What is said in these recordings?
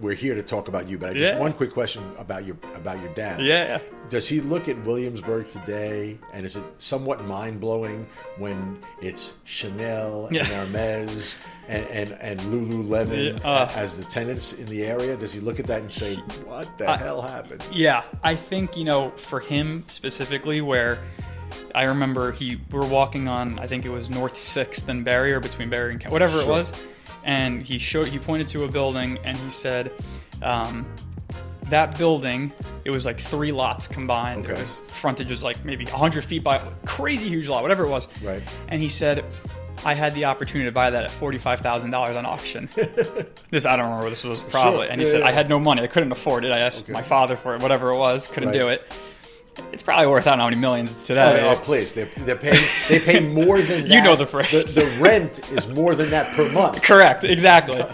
We're here to talk about you, but one quick question about your dad. Yeah. Does he look at Williamsburg today, and is it somewhat mind-blowing when it's Chanel and Hermes and Lululemon as the tenants in the area? Does he look at that and say, what the hell happened? Yeah, I think, for him specifically, where I remember we're walking on, I think it was North 6th and Barry, or between Barry and whatever it was. And he pointed to a building, and he said, that building, it was like 3 lots combined. Okay. It was frontage was like maybe 100 feet by crazy huge lot, whatever it was. Right. And he said, I had the opportunity to buy that at $45,000 on auction. I don't remember what this was probably. Sure. And he said, I had no money. I couldn't afford it. I asked my father for it, whatever it was, couldn't do it. It's probably worth, I don't know how many millions it's today. Oh, please. They pay more than that. You know the phrase. The rent is more than that per month. Correct. Exactly.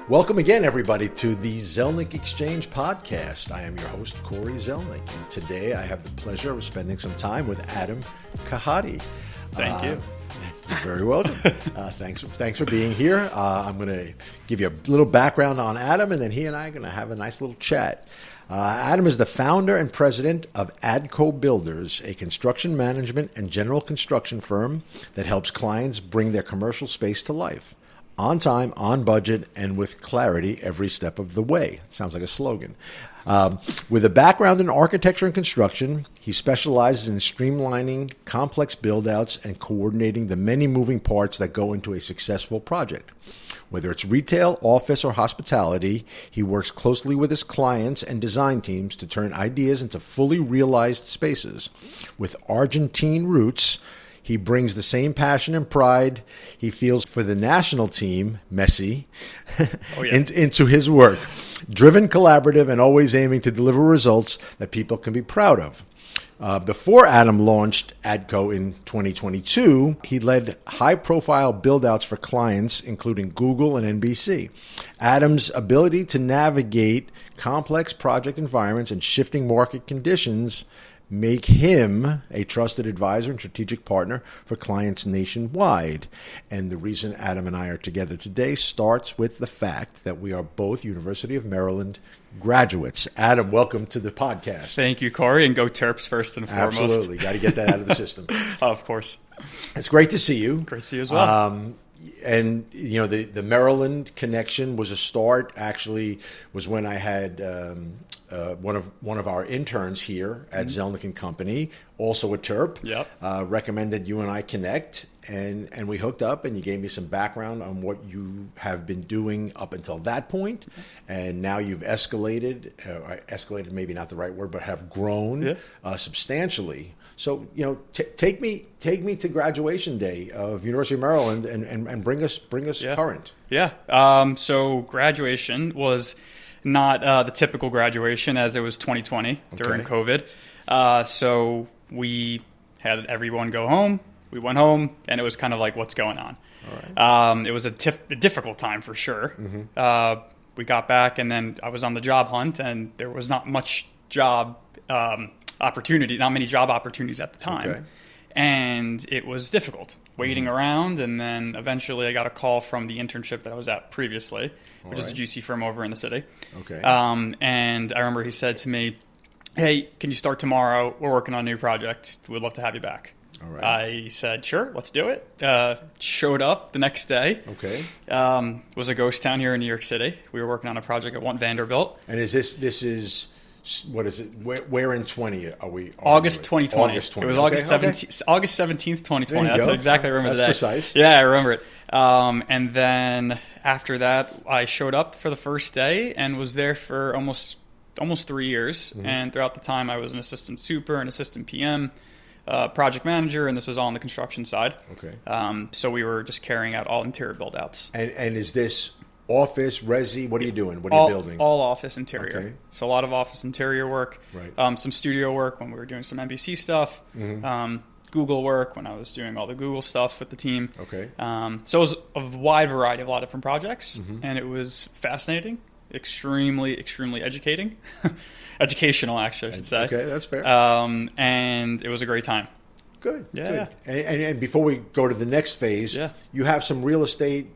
Welcome again, everybody, to the Zelnik Exchange podcast. I am your host, Corey Zelnik, and today I have the pleasure of spending some time with Adam Kahati. Thank you. You're very welcome. Thanks for being here. I'm going to give you a little background on Adam, and then he and I are going to have a nice little chat. Adam is the founder and president of ADCO Builders, a construction management and general construction firm that helps clients bring their commercial space to life. On time, on budget, and with clarity every step of the way. Sounds like a slogan. With a background in architecture and construction, he specializes in streamlining complex build-outs and coordinating the many moving parts that go into a successful project. Whether it's retail, office, or hospitality, he works closely with his clients and design teams to turn ideas into fully realized spaces. With Argentine roots, he brings the same passion and pride he feels for the national team, Messi, into his work. Driven, collaborative, and always aiming to deliver results that people can be proud of. Before Adam launched ADCO in 2022, he led high-profile build-outs for clients, including Google and NBC. Adam's ability to navigate complex project environments and shifting market conditions make him a trusted advisor and strategic partner for clients nationwide. And the reason Adam and I are together today starts with the fact that we are both University of Maryland graduates. Adam, welcome to the podcast. Thank you, Corey, and go Terps first and foremost. Absolutely. Got to get that out of the system. Of course. It's great to see you. Great to see you as well. And, the Maryland connection was a start, actually, was when I had one of our interns here at Zelnik and Company, also a Terp, recommended you and I connect, and we hooked up, and you gave me some background on what you have been doing up until that point, and now you've escalated maybe not the right word, but have grown substantially. So, take me to graduation day of University of Maryland and bring us current. Yeah. So graduation was not the typical graduation, as it was 2020 during COVID. So we had everyone go home. We went home, and it was kind of like, what's going on? All right. It was a difficult time for sure. Mm-hmm. We got back, and then I was on the job hunt, and there was not much job opportunity, not many job opportunities at the time. Okay. And it was difficult waiting around, and then eventually I got a call from the internship that I was at previously, which is a GC firm over in the city. Okay. And I remember he said to me, hey, can you start tomorrow? We're working on a new project. We'd love to have you back. All right. I said, sure, let's do it. Showed up the next day. Okay. Was a ghost town here in New York City. We were working on a project at One Vanderbilt. And this is... What is it? Where in 20 are we? August 2020. August 20. It was August 17th, August 17th, 2020. That's exactly I remember the day. That's precise. Yeah, I remember it. And then after that, I showed up for the first day and was there for almost 3 years. Mm-hmm. And throughout the time, I was an assistant super, an assistant PM, project manager, and this was all on the construction side. Okay. So we were just carrying out all interior build-outs. And is this office, resi? What are you doing? What are you building? All office interior. Okay. So a lot of office interior work. Right. Some studio work when we were doing some NBC stuff. Mm-hmm. Google work when I was doing all the Google stuff with the team. Okay. So it was a wide variety of a lot of different projects, mm-hmm. and it was fascinating, extremely, extremely educating. Educational, actually, I should say. Okay, that's fair. And it was a great time. Good. Yeah. Good. And before we go to the next phase, you have some real estate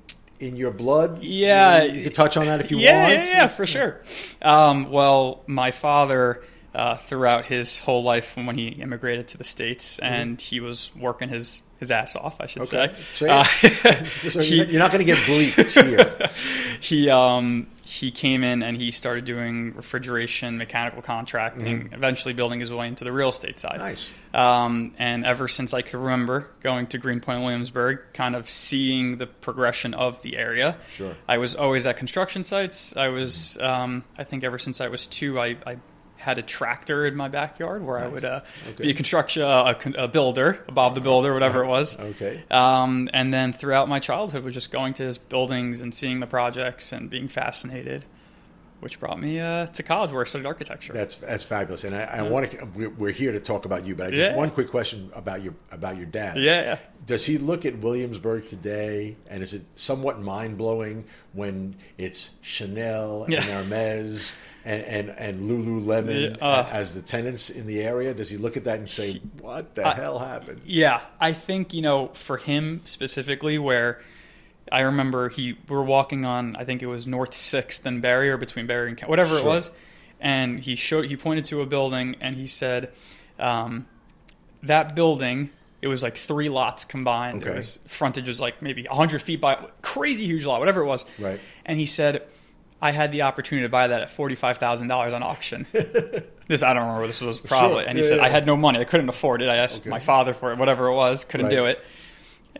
in your blood? Yeah. You can touch on that if you want. Yeah, for sure. Well, my father, throughout his whole life when he immigrated to the States, and he was working his ass off, I should say. So you're not going to get bleeped here. He came in and he started doing refrigeration, mechanical contracting, eventually building his way into the real estate side. Nice. And ever since I could remember going to Greenpoint, Williamsburg, kind of seeing the progression of the area. Sure. I was always at construction sites. I was, I think ever since I was 2, I had a tractor in my backyard where I would be a builder, Bob the Builder, whatever it was. Okay. And then throughout my childhood was just going to his buildings and seeing the projects and being fascinated, which brought me to college where I studied architecture. That's fabulous. And I want to. We're here to talk about you, but just one quick question about your dad. Yeah. Does he look at Williamsburg today, and is it somewhat mind blowing when it's Chanel and Hermes and Lululemon as the tenants in the area? Does he look at that and say, "What the hell happened?" Yeah, I think for him specifically, where I remember we were walking on, I think it was North 6th and Barry, or between Barry and whatever it was, and he pointed to a building and he said, "That building." It was like 3 lots combined. Okay. It was frontage was like maybe 100 feet by crazy huge lot, whatever it was. Right. And he said, I had the opportunity to buy that at $45,000 on auction. I don't remember what this was probably. Sure. And he said, I had no money. I couldn't afford it. I asked my father for it, whatever it was. Couldn't do it.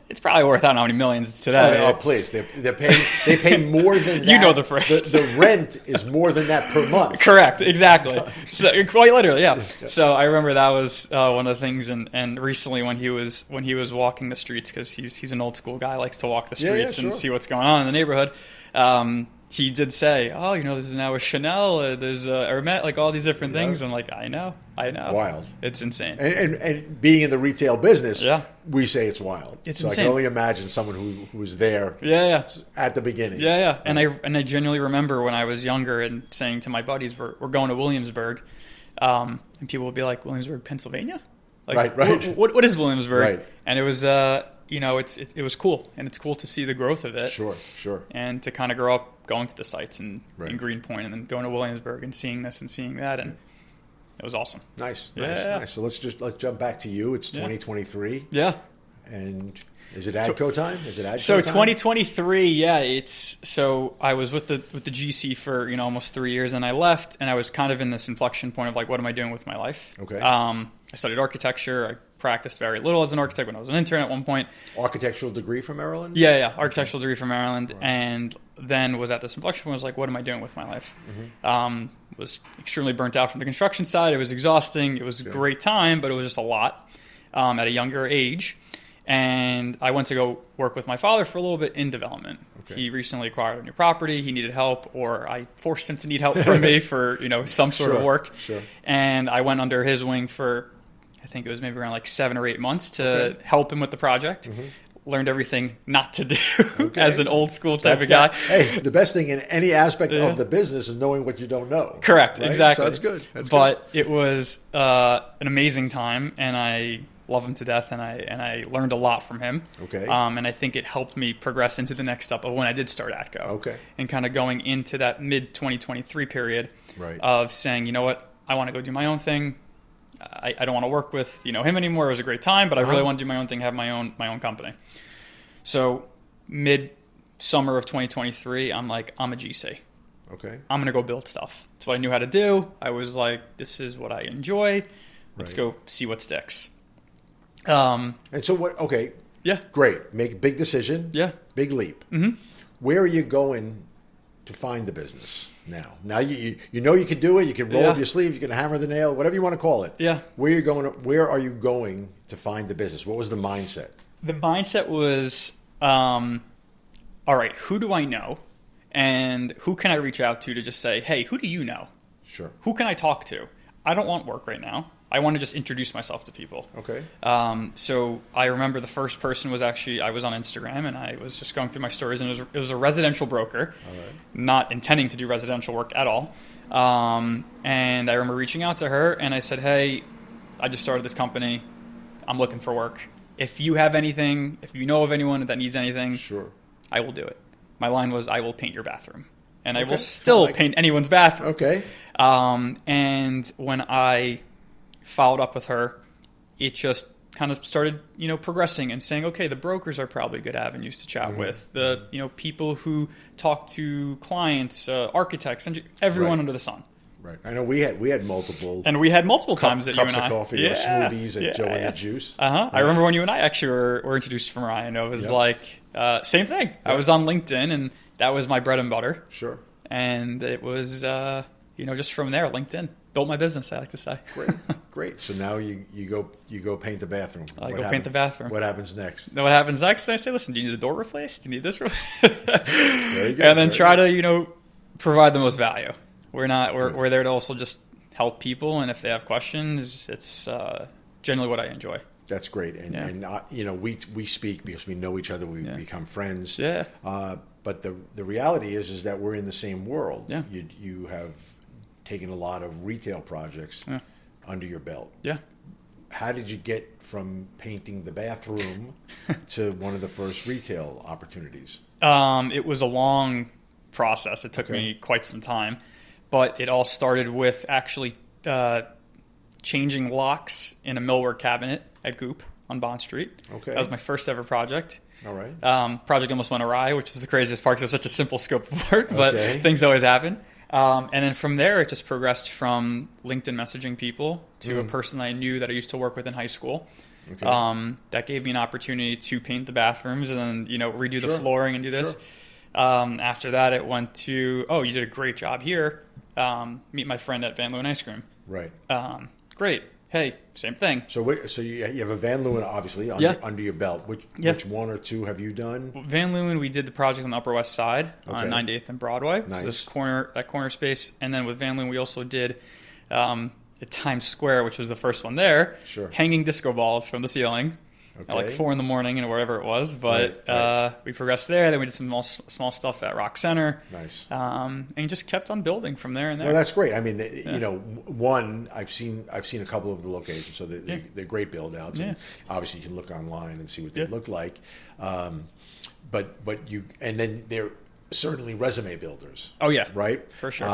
It's probably worth, I don't know how many millions it's today. Oh, please. They pay more than that. You know the phrase. The rent is more than that per month. Correct. Exactly. So quite literally, yeah. So I remember that was one of the things. And recently when he was walking the streets, because he's an old school guy, likes to walk the streets and see what's going on in the neighborhood. He did say, "Oh, this is now a Chanel. There's a Hermes, like all these different things." I'm like, I know. Wild. It's insane. And being in the retail business, we say it's wild. It's so insane. I can only imagine someone who was there at the beginning. Yeah. And I genuinely remember when I was younger and saying to my buddies, we're going to Williamsburg, and people would be like, "Williamsburg, Pennsylvania?" Like, right. What is Williamsburg? Right. And it was it was cool, and it's cool to see the growth of it. Sure. And to kind of grow up going to the sites in Greenpoint, and then going to Williamsburg and seeing this and seeing that, and it was awesome. Nice. So let's jump back to you. It's 2023. Yeah. And is it ADCO time? So 2023, so I was with the GC for almost 3 years, and I left, and I was kind of in this inflection point of like, what am I doing with my life? Okay. I studied architecture. I practiced very little as an architect when I was an intern at one point. Architectural degree from Maryland? Yeah, architectural degree from Maryland, and then was at this inflection point. I was like, what am I doing with my life? Was extremely burnt out from the construction side. It was exhausting. It was a great time, but it was just a lot at a younger age. And I went to go work with my father for a little bit in development. Okay. He recently acquired a new property. He needed help, or I forced him to need help from me for some sort of work. Sure. And I went under his wing for, I think it was maybe around like 7 or 8 months to help him with the project. Learned everything not to do as an old school type of guy. Hey, the best thing in any aspect of the business is knowing what you don't know. Correct, right? exactly. So that's good. But it was an amazing time, and I love him to death, and I learned a lot from him. Okay. And I think it helped me progress into the next step of when I did start ADCO. Okay. And kind of going into that mid-2023 period of saying, you know what, I want to go do my own thing. I don't want to work with him anymore. It was a great time, but I really want to do my own thing, have my own company. So mid-summer of 2023, I'm like, I'm a GC. Okay. I'm going to go build stuff. That's what I knew how to do. I was like, this is what I enjoy. Let's go see what sticks. And so what? Okay. Yeah. Great. Make a big decision. Yeah. Big leap. Mm-hmm. Where are you going to find the business now? Now you know you can do it. You can roll up your sleeves. You can hammer the nail. Whatever you want to call it. Yeah. Where are you going to find the business? What was the mindset? The mindset was, all right, who do I know? And who can I reach out to just say, hey, who do you know? Sure. Who can I talk to? I don't want work right now. I want to just introduce myself to people. Okay. So I remember the first person was actually, I was on Instagram, and I was just going through my stories, and it was a residential broker, not intending to do residential work at all. And I remember reaching out to her, and I said, hey, I just started this company. I'm looking for work. If you have anything, if you know of anyone that needs anything, sure, I will do it. my line was, I will paint your bathroom. And I will still paint anyone's bathroom. Okay. And when I followed up with her, it just kind of started, progressing and saying, okay, the brokers are probably good avenues to chat with. The, people who talk to clients, architects, and everyone under the sun. Right. I know we had multiple. And we had multiple times that you and I. Cups of coffee or smoothies at Joe and the Juice. I remember when you and I actually were introduced from Ryan. It was same thing. Yep. I was on LinkedIn, and that was my bread and butter. Sure. And it was, just from there, LinkedIn. Built my business, I like to say. Great. So now you go paint the bathroom. I go paint the bathroom. What happens next? What happens next? I say, listen, do you need the door replaced? Do you need this replaced? Very good. And then try to, provide the most value. We're there to also just help people, and if they have questions, it's generally what I enjoy. That's great, and we speak because we know each other. We've become friends. Yeah. But the reality is that we're in the same world. Yeah. You have taken a lot of retail projects under your belt. Yeah. How did you get from painting the bathroom to one of the first retail opportunities? It was a long process. It took me quite some time. But it all started with actually changing locks in a millwork cabinet at Goop on Bond Street. Okay. That was my first ever project. All right. Project almost went awry, which was the craziest part because it was such a simple scope of work, but things always happen. And then from there, it just progressed from LinkedIn messaging people to a person I knew that I used to work with in high school. Okay. That gave me an opportunity to paint the bathrooms and then, redo the flooring and do this. After that, it went to, you did a great job here. Meet my friend at Van Leeuwen Ice Cream. Right. Great. Hey, same thing. So you have a Van Leeuwen, obviously, under your belt. Which one or two have you done? Van Leeuwen, we did the project on the Upper West Side on 98th and Broadway. Nice. That corner space. And then with Van Leeuwen, we also did at Times Square, which was the first one there. Sure. Hanging disco balls from the ceiling. At like 4 a.m. and whatever it was. But we progressed there. Then we did some small stuff at Rock Center. Nice. And just kept on building from there and there. Well, that's great. I mean, one, I've seen a couple of the locations, so they're great build-outs. And obviously, you can look online and see what they look like. But then they're certainly resume builders. Oh, yeah. Right? For sure.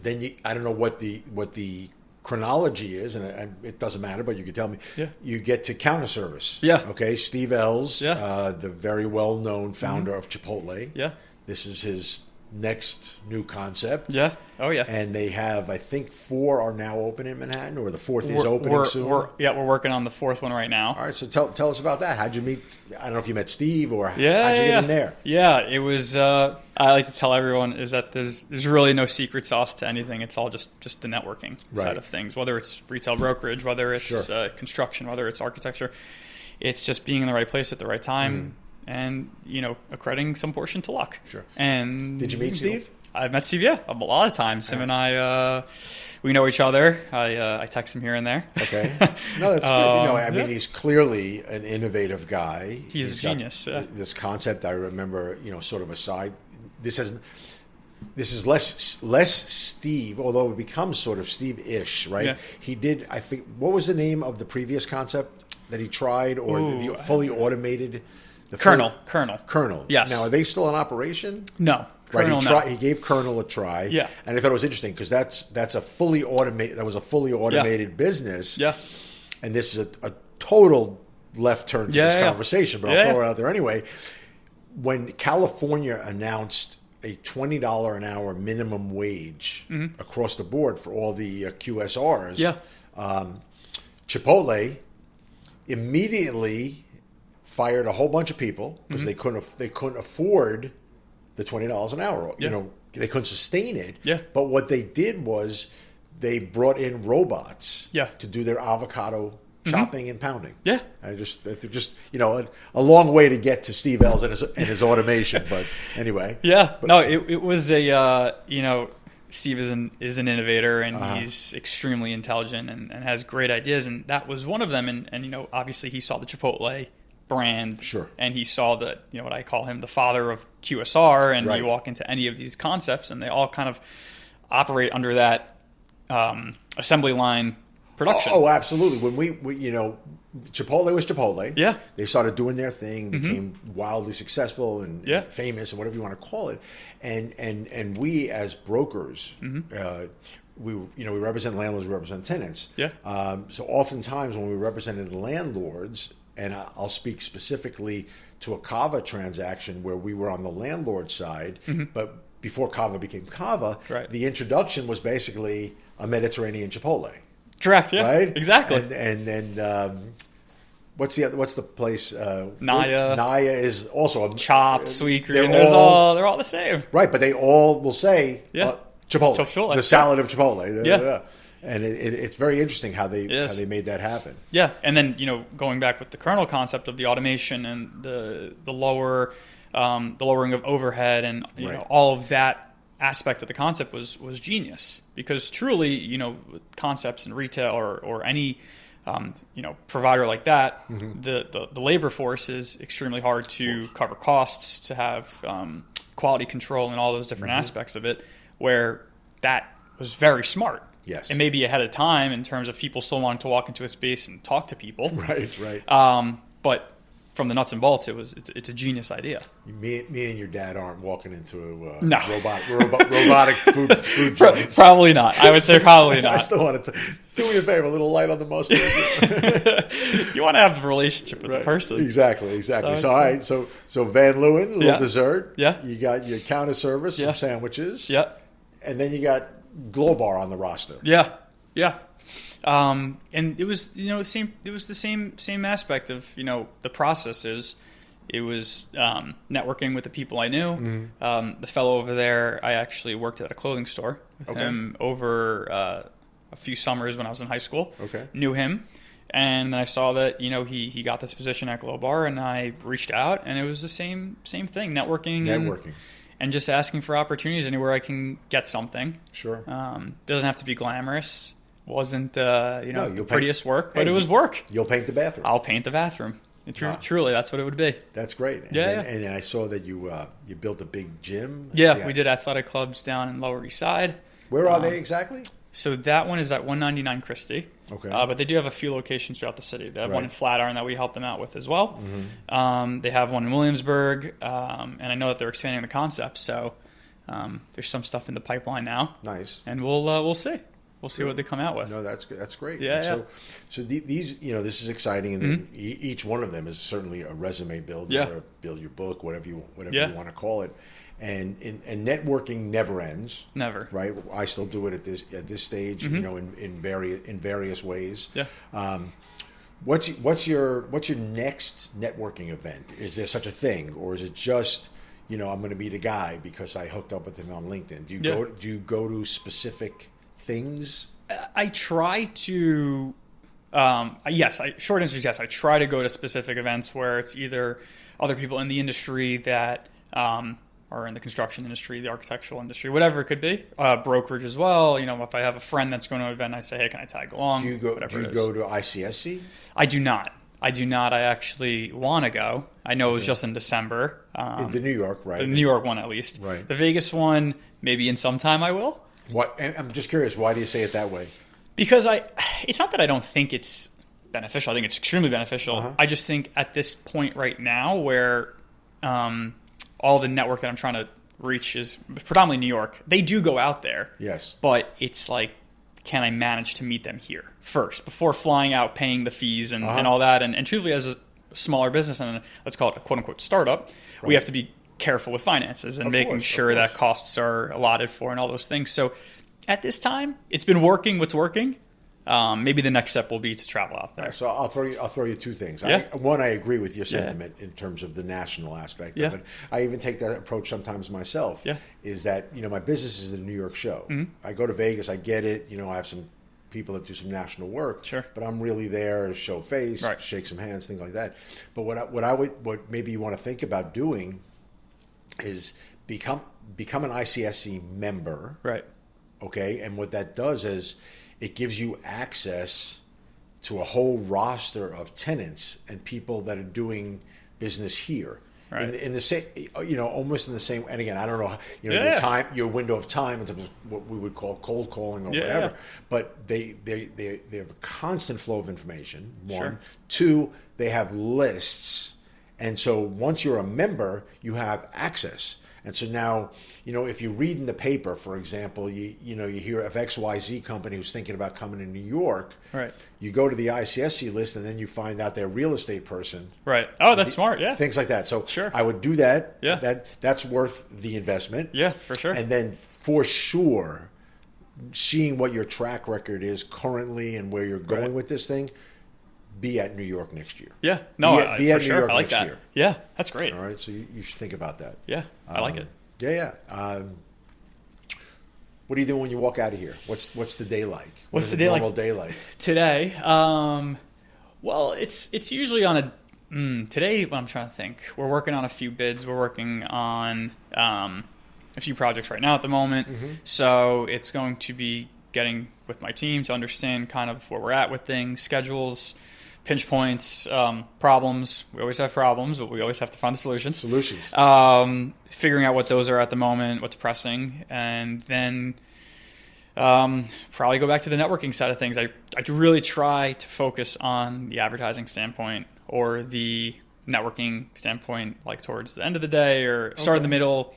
Then I don't know what the chronology is, and it doesn't matter, but you can tell me. Yeah. You get to counter service. Yeah. Okay. Steve Ells, the very well-known founder of Chipotle. Yeah. This is his next new concept. Yeah. Oh, yeah. And they have, I think, 4 are now open in Manhattan, or the 4th is opening soon. We're working on the 4th one right now. All right. So tell us about that. How'd you meet? I don't know if you met Steve or how'd you get in there? Yeah. It was. I like to tell everyone is that there's really no secret sauce to anything. It's all just the networking side of things. Whether it's retail brokerage, whether it's construction, whether it's architecture, it's just being in the right place at the right time. And, accrediting some portion to luck. Sure. And did you meet Steve? I've met Steve, a lot of times. Him and I, we know each other. I text him here and there. Okay. No, that's good. I mean, he's clearly an innovative guy. He's a genius. This concept, I remember, sort of aside. This is less Steve, although it becomes sort of Steve-ish, right? Yeah. He did, I think, what was the name of the previous concept that he tried, or the fully automated? Colonel. Yes. Now, are they still in operation? No. Right. He gave Colonel a try. Yeah. And I thought it was interesting because that's a fully automated. That was a fully automated business. Yeah. And this is a total left turn to this conversation, but I'll throw it out there anyway. When California announced a $20 an hour minimum wage across the board for all the QSRs, Chipotle immediately fired a whole bunch of people because they couldn't afford the $20 an hour. They couldn't sustain it. Yeah. But what they did was they brought in robots to do their avocado chopping and pounding. Yeah. I just a long way to get to Steve Ells and his automation, but anyway. Yeah. It was a Steve is an innovator, and he's extremely intelligent and has great ideas, and that was one of them. And obviously he saw the Chipotle brand, and he saw that what I call him the father of QSR, and you walk into any of these concepts, and they all kind of operate under that assembly line production. Oh, absolutely. When we you know, Chipotle was Chipotle. Yeah. They started doing their thing, became wildly successful and Yeah. famous and whatever you want to call it. And we as brokers, we represent landlords, we represent tenants. Yeah. So oftentimes when we represented landlords, and I'll speak specifically to a Kava transaction where we were on the landlord side, but before Kava became Kava, Right. the introduction was basically a Mediterranean Chipotle. Correct. Yeah. Right. Exactly. And what's the place? Naya. Naya is also a Chopped, Sweet Green. They're They're all the same. right, but they all will say Chipotle, Chipotle. the salad of Chipotle. Yeah. And it's very interesting how they made that happen. Yeah, and then going back with the kernel concept of the automation and the lowering of overhead and all of that aspect of the concept was genius, because truly concepts in retail or any provider like that, the labor force is extremely hard to cover costs, to have quality control and all those different aspects of it, where that was very smart. Yes. It may be ahead of time in terms of people still wanting to walk into a space and talk to people. Right. But from the nuts and bolts, it's a genius idea. Me and your dad aren't walking into No. robotic food joints. Probably not. I would say probably not. I still want to do me a favor, a little light on the mustard. You want to have the relationship with the person. Exactly. So all right. So Van Leeuwen, a little dessert. Yeah. You got your counter service, some sandwiches. Yeah. And then you got Glowbar on the roster. Yeah. And it was the same. It was the same aspect of the processes. It was networking with the people I knew. The fellow over there, I actually worked at a clothing store with him over a few summers when I was in high school. Okay, knew him, and I saw that he got this position at Glowbar, and I reached out, and it was the same thing, networking. And just asking for opportunities anywhere I can get something. Sure. Doesn't have to be glamorous. Wasn't the prettiest work, but it was work. You'll paint the bathroom. I'll paint the bathroom. Truly, that's what it would be. That's great. And I saw that you built a big gym. Yeah, we did athletic clubs down in Lower East Side. Where are they exactly? So that one is at 199 Christie. Okay. But they do have a few locations throughout the city. They have one in Flatiron that we help them out with as well. They have one in Williamsburg, and I know that they're expanding the concept. So there's some stuff in the pipeline now. Nice. And we'll see. We'll see what they come out with. No, that's great. Yeah. So these this is exciting, and then each one of them is certainly a resume builder, or build your book, whatever you want to call it. And networking never ends. Never. Right. I still do it at this stage. In various ways. Yeah. What's your next networking event? Is there such a thing, or is it just I'm going to meet a guy because I hooked up with him on LinkedIn? Do you go to specific things? I try to. Short answer is yes. I try to go to specific events where it's either other people in the industry that are in the construction industry, the architectural industry, whatever it could be. Brokerage as well. If I have a friend that's going to an event, I say, hey, can I tag along? Do you go to ICSC? I do not. I actually want to go. I know it was just in December. The New York, right? The New York one, at least. Right. The Vegas one, maybe in some time I will. What? I'm just curious. Why do you say it that way? Because it's not that I don't think it's beneficial. I think it's extremely beneficial. I just think at this point right now where all the network that I'm trying to reach is predominantly New York. They do go out there. Yes. But it's like, can I manage to meet them here first before flying out, paying the fees and all that? And truthfully, as a smaller business and let's call it a quote-unquote startup, we have to be careful with finances and making sure that costs are allotted for and all those things. So at this time, it's been working what's working. Maybe the next step will be to travel out there. Right, so I'll throw you two things. Yeah. One, I agree with your sentiment in terms of the national aspect of it. I even take that approach sometimes myself. Yeah. Is that my business is a New York show. I go to Vegas, I get it. I have some people that do some national work. Sure. But I'm really there to show face, shake some hands, things like that. But what maybe you want to think about doing is become an ICSC member. Right. Okay, and what that does is it gives you access to a whole roster of tenants and people that are doing business here. Right. in the same, almost in the same. And again, I don't know, your window of time in terms of what we would call cold calling or whatever. But they have a constant flow of information. One, Sure. Two, they have lists, and so once you're a member, you have access. And so now, if you read in the paper, for example, you hear of XYZ company who's thinking about coming to New York. Right. You go to the ICSC list, and then you find out they're a real estate person. Right. Oh, that's smart. Yeah. Things like that. So sure. I would do that. Yeah. That's worth the investment. Yeah, for sure. And then for sure, seeing what your track record is currently and where you're going with this thing, be at New York next year. Yeah. No, be at for New sure. York I like next that. year. Yeah, that's great. All right. So you should think about that. Yeah, I like it. Yeah. What do you do when you walk out of here? What's the day like? What's the normal day like? Today? Well, it's usually on a today. I'm trying to think. We're working on a few bids. We're working on a few projects right now at the moment. Mm-hmm. So it's going to be getting with my team to understand kind of where we're at with things, schedules, pinch points, problems. We always have problems, but we always have to find the solutions. Figuring out what those are at the moment, what's pressing, and then probably go back to the networking side of things. I really try to focus on the advertising standpoint or the networking standpoint, like towards the end of the day or start in the middle,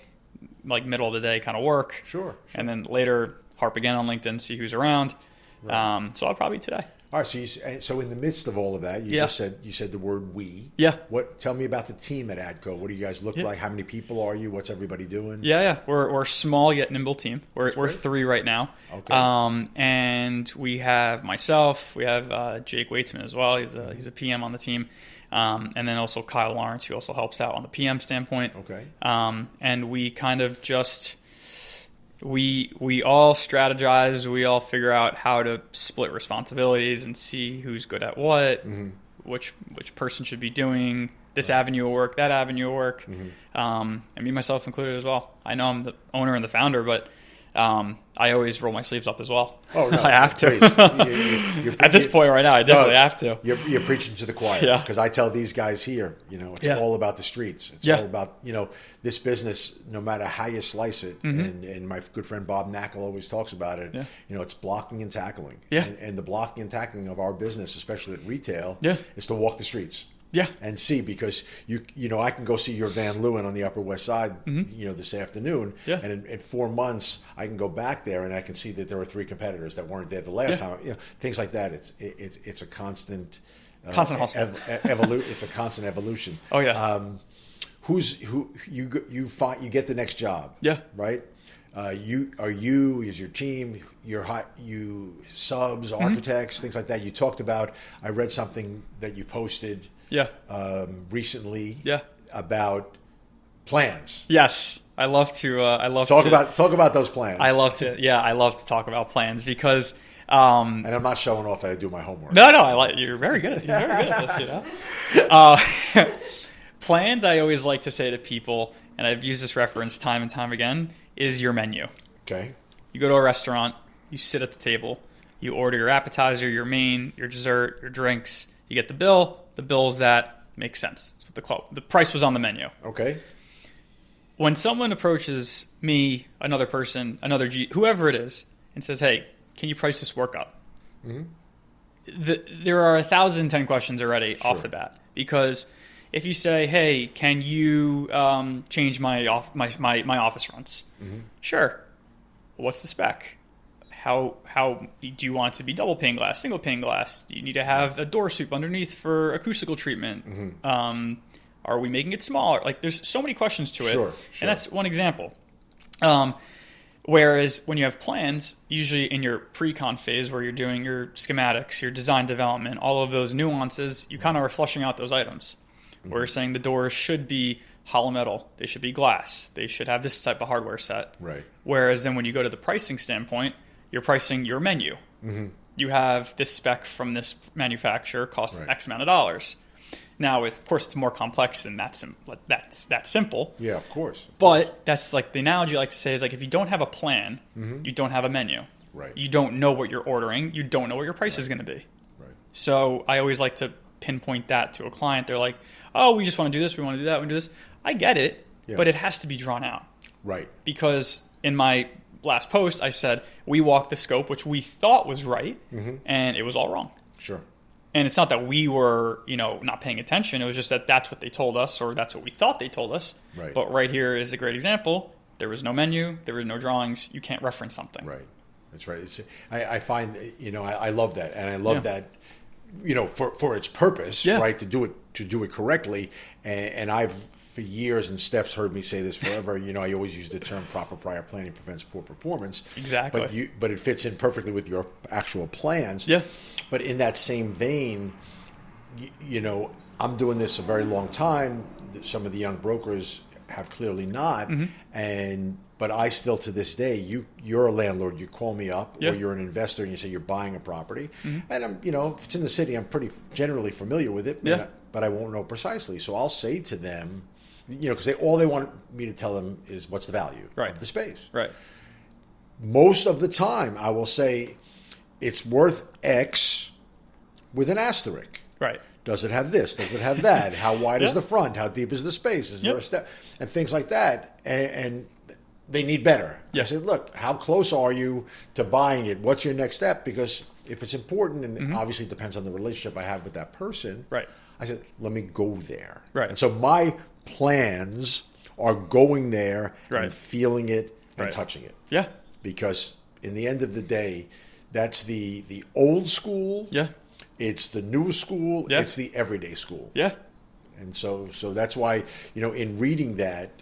like middle of the day kind of work. Sure. And then later harp again on LinkedIn, see who's around. Right. So I'll probably today. All right. So in the midst of all of that, you said the word "we." Yeah. Tell me about the team at ADCO. What do you guys look like? How many people are you? What's everybody doing? Yeah. We're a small yet nimble team. We're 3 right now. Okay. And we have myself. We have Jake Waitzman as well. He's a PM on the team. And then also Kyle Lawrence, who also helps out on the PM standpoint. Okay. And we kind of just. We all strategize. We all figure out how to split responsibilities and see who's good at what, which person should be doing this avenue of work, that avenue of work, and me myself included as well. I know I'm the owner and the founder, but I always roll my sleeves up as well. Oh no, I have to. At this point right now, I definitely have to. You're preaching to the choir. Yeah. Because I tell these guys here, it's all about the streets. It's all about this business. No matter how you slice it, and my good friend Bob Knackel always talks about it. Yeah. It's blocking and tackling. Yeah. And the blocking and tackling of our business, especially at retail, Yeah. is to walk the streets. Yeah. And see, because I can go see your Van Leeuwen on the Upper West Side, this afternoon. Yeah. And in 4 months, I can go back there and I can see that there were 3 competitors that weren't there the last time. Things like that. It's a constant hustle. It's a constant evolution. Oh yeah. Who you find, you get the next job. Yeah. Right. Is your team, you subs, architects, things like that. You talked about. I read something that you posted. Yeah. Recently. Yeah. About plans. Yes, I love to. Talk about those plans. I love to talk about plans because. And I'm not showing off that I do my homework. No, you're very good. You're very good at this. Plans. I always like to say to people, and I've used this reference time and time again, is your menu. Okay. You go to a restaurant. You sit at the table. You order your appetizer, your main, your dessert, your drinks. You get the bill. The bills that make sense. That's what the price was on the menu. Okay. When someone approaches me, another person, whoever it is, and says, "Hey, can you price this work up?" There are 1,010 questions already off the bat, because if you say, "Hey, can you change my office fronts?" Sure. What's the spec? How do you want it to be double pane glass, single pane glass? Do you need to have a door sweep underneath for acoustical treatment? Are we making it smaller? Like, there's so many questions to it. Sure. And that's one example. Whereas when you have plans, usually in your pre-con phase where you're doing your schematics, your design development, all of those nuances, you kind of are flushing out those items. Where you're saying the doors should be hollow metal, they should be glass, they should have this type of hardware set. Right. Whereas then when you go to the pricing standpoint, you're pricing your menu. You have this spec from this manufacturer costs X amount of dollars. Now, of course, it's more complex than that's simple. Yeah, of course. But that's like the analogy I like to say is like if you don't have a plan, you don't have a menu. Right. You don't know what you're ordering. You don't know what your price is going to be. Right. So I always like to pinpoint that to a client. They're like, oh, we just want to do this, we want to do that, we want to do this. I get it, but it has to be drawn out. Right. Because in my last post, I said, we walked the scope, which we thought was right, and it was all wrong. Sure. And it's not that we were, not paying attention. It was just that that's what they told us, or that's what we thought they told us. Right. But right here is a great example. There was no menu. There was no drawings. You can't reference something. Right. That's right. I find, I love that. And I love that, for its purpose, right, to do it correctly. And I've, for years, and Steph's heard me say this forever, I always use the term proper prior planning prevents poor performance. Exactly. But it fits in perfectly with your actual plans. Yeah. But in that same vein, I'm doing this a very long time. Some of the young brokers have clearly not. But I still, to this day, you're a landlord. You call me up, or you're an investor, and you say you're buying a property. And I'm, if it's in the city, I'm pretty generally familiar with it. But I won't know precisely. So I'll say to them, because all they want me to tell them is what's the value of the space. Right. Most of the time, I will say it's worth X with an asterisk. Right. Does it have this? Does it have that? How wide is the front? How deep is the space? Is there a step? And things like that. And they need better. I said, look, how close are you to buying it? What's your next step? Because if it's important, and obviously it depends on the relationship I have with that person, I said, let me go there. Right. And so my plans are going there and feeling it and touching it. Yeah. Because in the end of the day, that's the old school. Yeah. It's the new school. Yeah. It's the everyday school. Yeah. And so that's why, in reading that,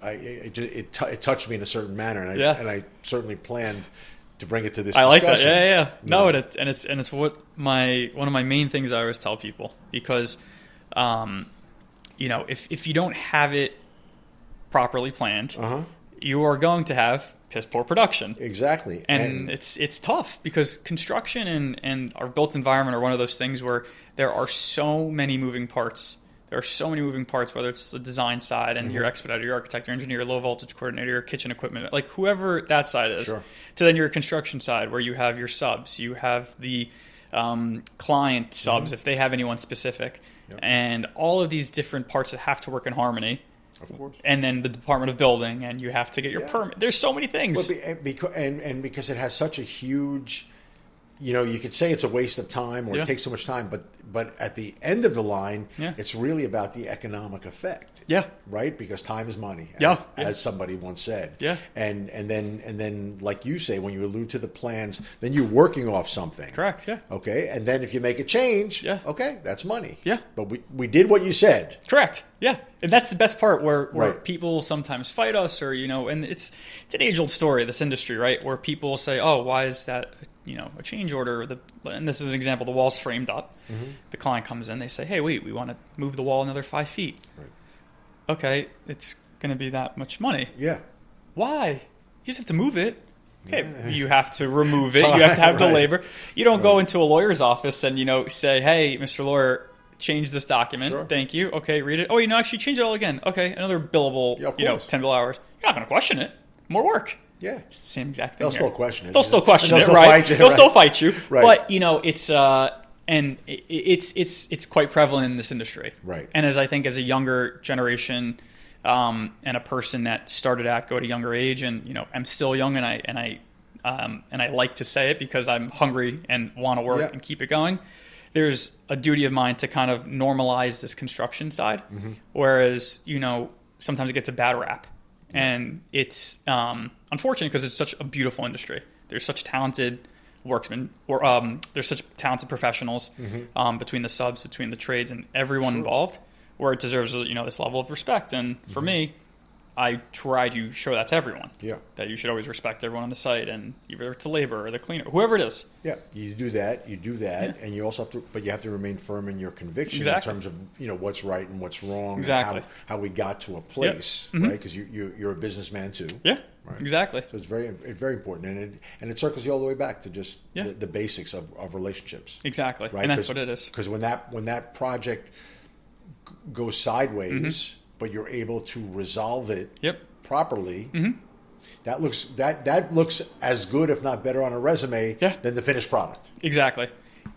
it touched me in a certain manner, and I certainly planned to bring it to this discussion. I like that. Yeah. No, and it's what one of my main things I always tell people, because if you don't have it properly planned, you are going to have piss poor production. Exactly. And it's tough, because construction and our built environment are one of those things where there are so many moving parts. There are so many moving parts, whether it's the design side and your expediter, your architect, your engineer, low voltage coordinator, your kitchen equipment, like whoever that side is, to then your construction side, where you have your subs, you have the client subs, if they have anyone specific, and all of these different parts that have to work in harmony. Of course. And then the Department of Building, and you have to get your permit. There's so many things. Well, because it has such a huge, you could say it's a waste of time, or it takes so much time, but at the end of the line, it's really about the economic effect. Yeah. Right? Because time is money. As somebody once said. Yeah. And then like you say, when you allude to the plans, then you're working off something. Correct. Yeah. Okay. And then if you make a change, okay, that's money. Yeah. But we did what you said. Correct. Yeah. And that's the best part, where people sometimes fight us, or and it's an age-old story, this industry, right? Where people say, oh, why is that a change order? And this is an example, the wall's framed up. The client comes in, they say, hey, we want to move the wall another 5 feet. Right. Okay, it's going to be that much money. Yeah. Why? You just have to move it. Okay, you have to remove it. You have to have the labor. You don't go into a lawyer's office and, say, hey, Mr. Lawyer, change this document. Thank you. Okay, read it. Oh, actually change it all again. Okay, another billable, 10 bill hours. You're not going to question it. More work. Yeah. It's the same exact thing. They'll still question it. They'll still question it, right? They'll still fight you. Right. But, it's and it's quite prevalent in this industry. Right. And as a younger generation, and a person that started ADCO at a younger age, and I'm still young, and I like to say it because I'm hungry and want to work and keep it going. There's a duty of mine to kind of normalize this construction side, whereas sometimes it gets a bad rap, and it's unfortunate because it's such a beautiful industry. There's such talented worksmen, or there's such talented professionals between the subs, between the trades, and everyone involved, where it deserves this level of respect. And for me, I try to show that to everyone. Yeah. That you should always respect everyone on the site, and either it's the labor or the cleaner, whoever it is. Yeah, you do that, and you also have to, but you have to remain firm in your conviction in terms of what's right and what's wrong, and how we got to a place, right? Because you're a businessman too. Yeah, right? Exactly. So it's very important, and it circles you all the way back to just the basics of relationships. Exactly, right? And that's what it is. Because when that project goes sideways, but you're able to resolve it properly, that looks as good, if not better, on a resume than the finished product. Exactly.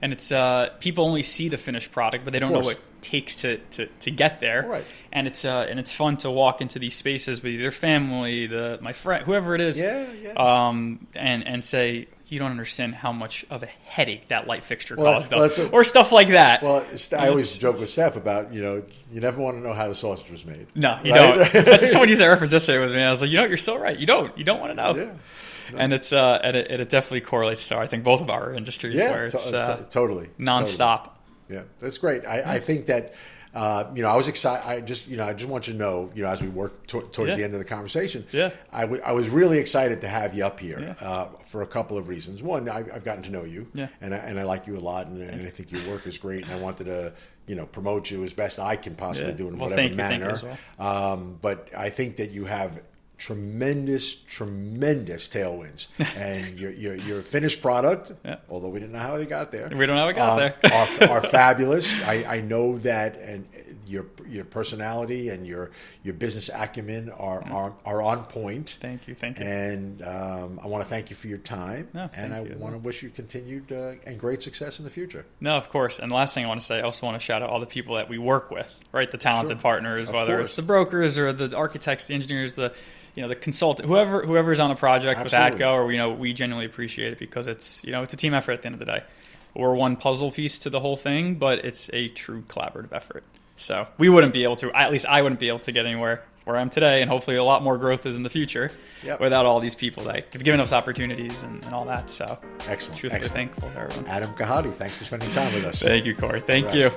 And it's people only see the finished product, but they don't know what it takes to get there. Right. And it's fun to walk into these spaces with your family, my friend, whoever it is, and say, you don't understand how much of a headache that light fixture caused us, or stuff like that. Well, I always joke with Steph about, you never want to know how the sausage was made. No, you don't. That's someone used that reference yesterday with me. I was like, you're so right. You don't want to know. Yeah. No. And it definitely correlates to, I think, both of our industries, where it's totally nonstop. Totally. Yeah, that's great. I think that. I was excited. I just want you to know, as we work towards the end of the conversation, I was really excited to have you up here for a couple of reasons. One, I've gotten to know you, and I like you a lot, and I think your work is great, and I wanted to, promote you as best I can possibly do in whatever manner. But I think that you have tremendous tailwinds, and your finished product, although we didn't know how they got there. We don't know how it got there. are fabulous. I know that, and your personality and your business acumen are on point. Thank you. And I want to thank you for your time, and I want to wish you continued and great success in the future. No, of course. And the last thing I want to say, I also want to shout out all the people that we work with, right? The talented partners, whether it's the brokers or the architects, the engineers, the consultant, whoever's on a project with ADCO, or we genuinely appreciate it, because it's a team effort at the end of the day. We're one puzzle piece to the whole thing, but it's a true collaborative effort. So we wouldn't be able to, at least I wouldn't be able to get anywhere where I am today, and hopefully a lot more growth is in the future without all these people that have given us opportunities and all that. So excellent. Truthfully thankful to everyone. Adam Kahati, thanks for spending time with us. Thank you, Corey. Thank you.